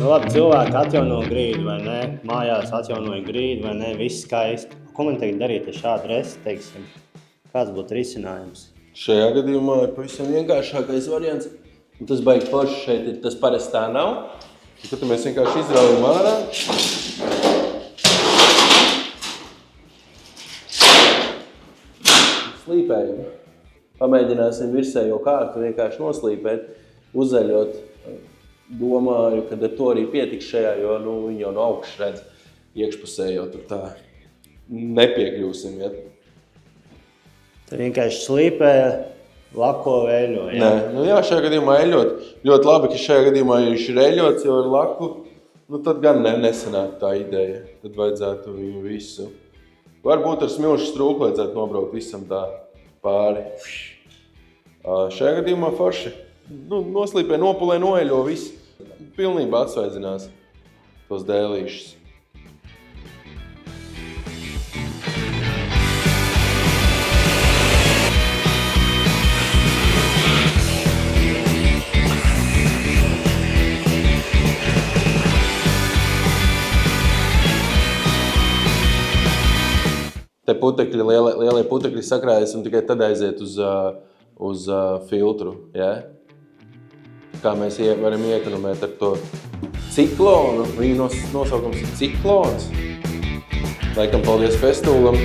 Nu, labi, cilvēki atjauno grīdu, vai ne? Mājās atjaunoja grīdu, vai ne? Viss skaisti. Ko man tagad darīt ar šādu resi, teiksim? Kāds būtu risinājums? Šajā gadījumā ir pavisam vienkāršākais variants. Un tas baigi forši šeit ir, tas parasti tā nav. Tad mēs vienkārši izraujam ārā. Slīpējam. Pamēģināsim virsējo kārtu vienkārši noslīpēt, uzaļot. Domāju, ka ar to arī pietiks šajā, jo viņi jau no augšas redz iekšpusē, jau tur tā nepiekļūsim. Ja? Tad vienkārši slīpē, lako eļo. Ja? Nē, jā, šajā gadījumā eļot. Ļoti labi, ka šajā gadījumā, ja viņš ir eļots, jo ar laku, tad gan nesanāk tā ideja. Tad vajadzētu viņu visu. Varbūt ar smilšu strūku vajadzētu nobraukt visam tā pāri. Šajā gadījumā forši. Noslīpē, nopulē, noeļo visu. Pilnībā atsvaidzinās tos dēlīšus. Te putekļi, lielie putekļi sakrājas un tikai tad aiziet uz filtru. Ja? Kā mēs varam iekonomēt ar to ciklonu. Viņa nosaukums ir ciklons. Laikam paldies Festulam.